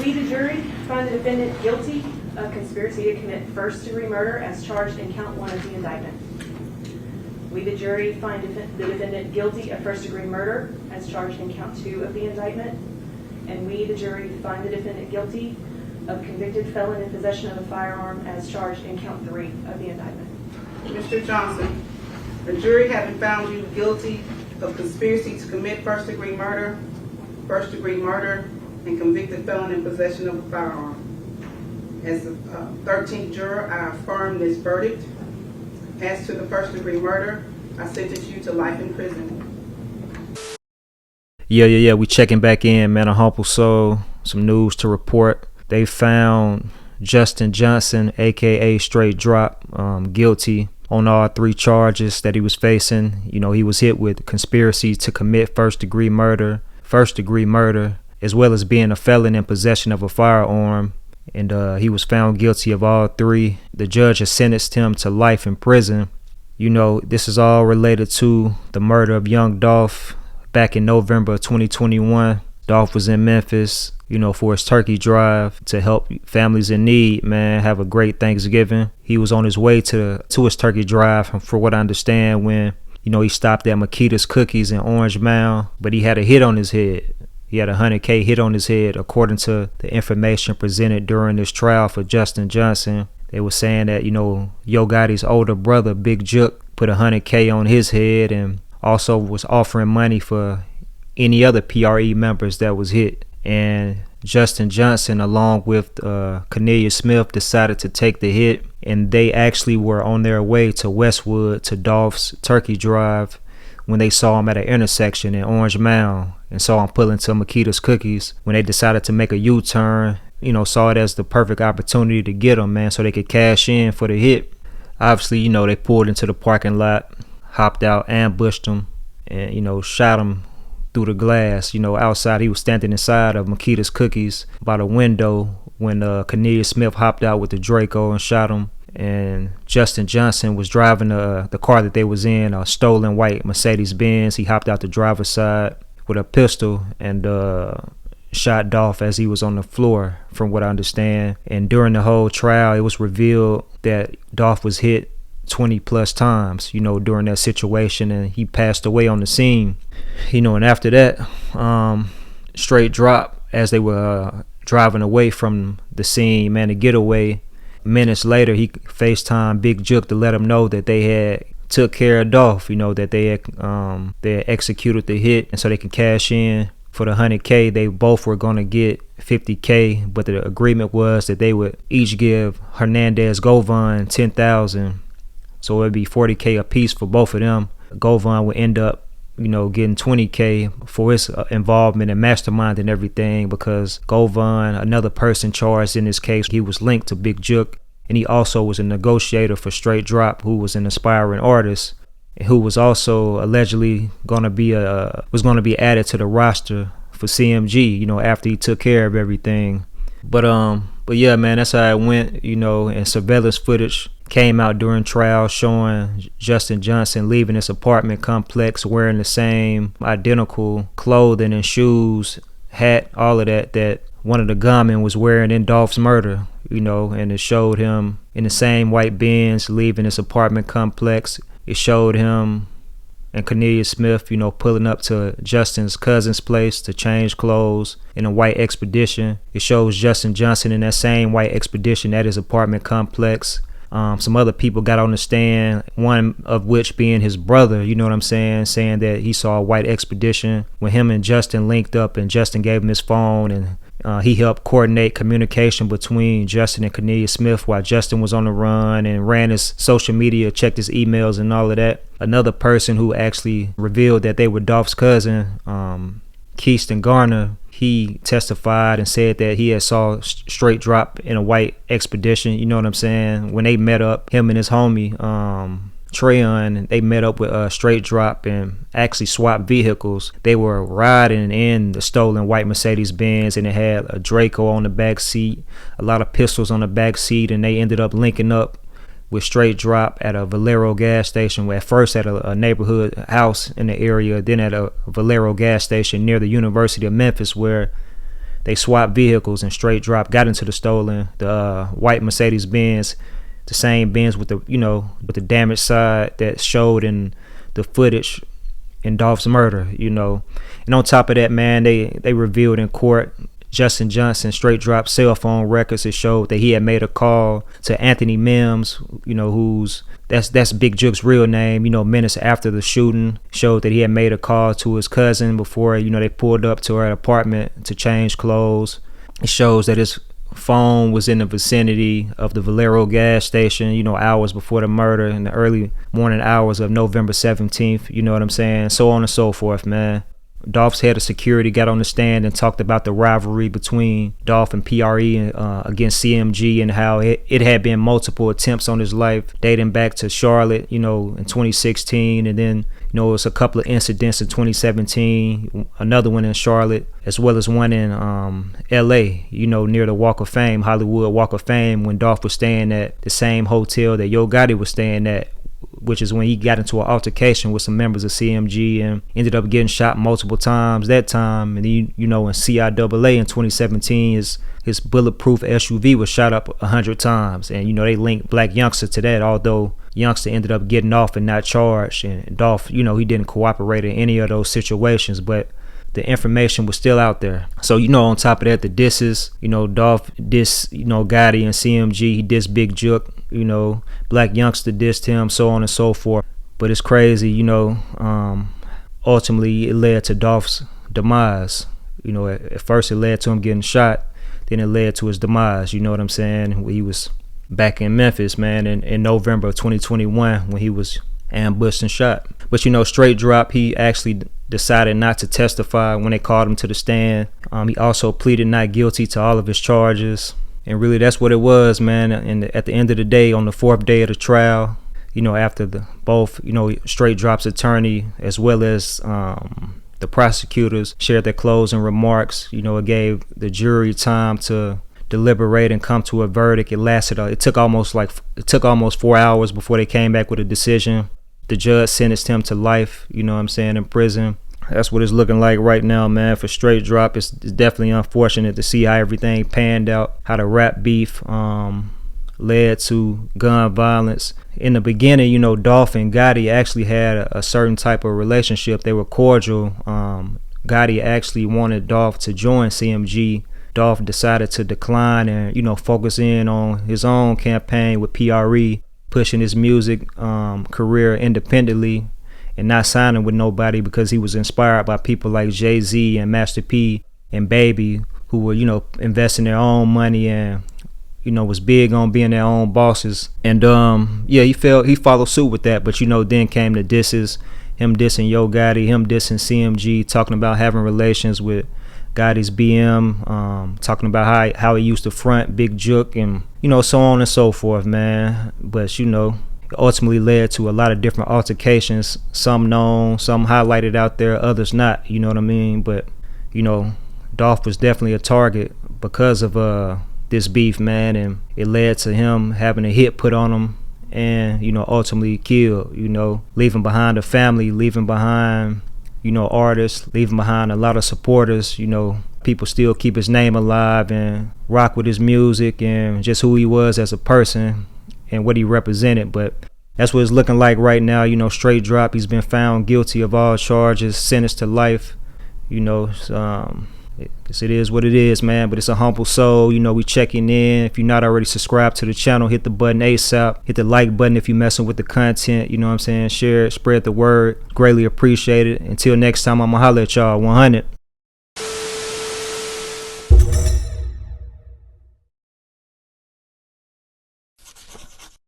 We, the jury, find the defendant guilty of conspiracy to commit first-degree murder as charged in count 1 of the indictment. We, the jury, find the defendant guilty of first-degree murder as charged in count 2 of the indictment. And we, the jury, find the defendant guilty of convicted felon in possession of a firearm as charged in count 3 of the indictment. Mr. Johnson, the jury having found you guilty of conspiracy to commit first-degree murder, and convicted felon in possession of a firearm. As the 13th juror, I affirm this verdict. As to the first-degree murder, I sentence you to life in prison. Yeah. We checking back in, man. A humble soul. Some news to report. They found Justin Johnson, aka Straight Drop, guilty on all 3 charges that he was facing. You know, he was hit with conspiracy to commit first-degree murder, as well as being a felon in possession of a firearm. And he was found guilty of all 3. The judge has sentenced him to life in prison. You know, this is all related to the murder of young Dolph back in November of 2021. Dolph was in Memphis, you know, for his turkey drive to help families in need, man, have a great Thanksgiving. He was on his way to his turkey drive, for what I understand, when, you know, he stopped at Makita's Cookies in Orange Mound, but he had a hit on his head. He had a $100K hit on his head, according to the information presented during this trial for Justin Johnson. They were saying that, you know, Yo Gotti's older brother, Big Jook, put $100K on his head and also was offering money for any other PRE members that was hit. And Justin Johnson, along with Cornelius Smith, decided to take the hit, and they actually were on their way to Westwood to Dolph's turkey drive when they saw him at an intersection in Orange Mound and saw him pulling to Makita's Cookies. When they decided to make a U-turn, you know, saw it as the perfect opportunity to get him, man, so they could cash in for the hit. Obviously, you know, they pulled into the parking lot, hopped out, ambushed him, and, you know, shot him through the glass. You know, outside, he was standing inside of Makita's Cookies by the window when Cornelius Smith hopped out with the Draco and shot him. And Justin Johnson was driving the car that they was in, a stolen white Mercedes-Benz. He hopped out the driver's side with a pistol and shot Dolph as he was on the floor, from what I understand. And during the whole trial, it was revealed that Dolph was hit 20 plus times, you know, during that situation, and he passed away on the scene. You know, and after that, Straight Drop, as they were driving away from the scene, man, to get away, minutes later, he FaceTimed Big Jook to let him know that they had took care of Dolph, you know, that they had executed the hit, and so they can cash in for the $100K. They both were going to get $50K, but the agreement was that they would each give Hernandez Govan $10,000, so it'd be $40K a piece for both of them. Govan would end up, you know, getting $20K for his involvement and mastermind and everything, because Govan, another person charged in this case, he was linked to Big Jook, and he also was a negotiator for Straight Drop, who was an aspiring artist, and who was also allegedly going to be added to the roster for CMG, you know, after he took care of everything. But yeah, man, that's how it went, you know. And surveillance footage came out during trial showing Justin Johnson leaving his apartment complex wearing the same identical clothing and shoes, hat, all of that one of the gunmen was wearing in Dolph's murder, you know. And it showed him in the same white Benz leaving his apartment complex. It showed him and Cornelius Smith, you know, pulling up to Justin's cousin's place to change clothes in a white Expedition. It shows Justin Johnson in that same white Expedition at his apartment complex. Some other people got on the stand, one of which being his brother, you know what I'm saying that he saw a white Expedition when him and Justin linked up, and Justin gave him his phone, and he helped coordinate communication between Justin and Cornelius Smith while Justin was on the run, and ran his social media, checked his emails and all of that. Another person who actually revealed that they were Dolph's cousin, Keyston Garner, he testified and said that he had saw Straight Drop in a white Expedition, you know what I'm saying, when they met up, him and his homie Trayon, they met up with Straight Drop and actually swapped vehicles. They were riding in the stolen white Mercedes-Benz, and it had a Draco on the back seat, a lot of pistols on the back seat, and they ended up linking up with Straight Drop at a Valero gas station, at first at a neighborhood house in the area, then at a Valero gas station near the University of Memphis, where They swapped vehicles, and Straight Drop got into the white Mercedes Benz, the same Benz with the damaged side that showed in the footage in Dolph's murder. And on top of that, man, they revealed in court Justin Johnson Straight Drop cell phone records. It showed that he had made a call to Anthony Mims, that's Big Juke's real name, minutes after the shooting. Showed that he had made a call to his cousin before, they pulled up to her apartment to change clothes. It shows that his phone was in the vicinity of the Valero gas station, hours before the murder, in the early morning hours of November 17th, you know what I'm saying? So on and so forth, man. Dolph's head of security got on the stand and talked about the rivalry between Dolph and PRE against CMG, and how it had been multiple attempts on his life dating back to Charlotte, in 2016, and then it was a couple of incidents in 2017, another one in Charlotte, as well as one in LA, near the Walk of Fame, Hollywood Walk of Fame, when Dolph was staying at the same hotel that Yo Gotti was staying at, which is when he got into an altercation with some members of CMG and ended up getting shot multiple times that time. And then, in CIAA in 2017, his bulletproof SUV was shot up 100 times. And, they linked Black Youngster to that, although Youngster ended up getting off and not charged. And Dolph, he didn't cooperate in any of those situations, but the information was still out there. So, on top of that, the disses, Dolph dissed, Gotti and CMG, he dissed Big Juke, Black Youngster dissed him, so on and so forth. But it's crazy, ultimately it led to Dolph's demise. At first it led to him getting shot, then it led to his demise, you know what I'm saying? He was back in Memphis, man, in November of 2021 when he was ambushed and shot. But Straight Drop, he actually decided not to testify when they called him to the stand. He also pleaded not guilty to all of his charges. And really that's what it was, man. And at the end of the day, on the fourth day of the trial, after both Straight Drop's attorney as well as the prosecutors shared their closing remarks, it gave the jury time to deliberate and come to a verdict. It took almost 4 hours before they came back with a decision. The judge sentenced him to life, in prison. That's what it's looking like right now, man. For Straight Drop, it's definitely unfortunate to see how everything panned out, how the rap beef led to gun violence. In the beginning, Dolph and Gotti actually had a certain type of relationship. They were cordial. Gotti actually wanted Dolph to join CMG. Dolph decided to decline and, focus in on his own campaign with PRE, pushing his music career independently and not signing with nobody, because he was inspired by people like Jay-Z and Master P and Baby, who were, investing their own money and, was big on being their own bosses. And he followed suit with that. But then came the disses, him dissing Yo Gotti, him dissing CMG, talking about having relations with Gotti's BM, talking about how he used to front Big Juke, and so on and so forth, man. But it ultimately led to a lot of different altercations, some known, some highlighted out there, others not, you know what I mean? But Dolph was definitely a target because of this beef, man, and it led to him having a hit put on him and ultimately killed, leaving behind a family, leaving behind artists, leaving behind a lot of supporters. People still keep his name alive and rock with his music and just who he was as a person and what he represented. But that's what it's looking like right now. Straight Drop, he's been found guilty of all charges, sentenced to life. It is what it is, man. But it's a humble soul. We checking in. If you're not already subscribed to the channel, hit the button ASAP. Hit the like button if you're messing with the content. You know what I'm saying? Share it, spread the word. Greatly appreciated. Until next time, I'ma holler at y'all. 100.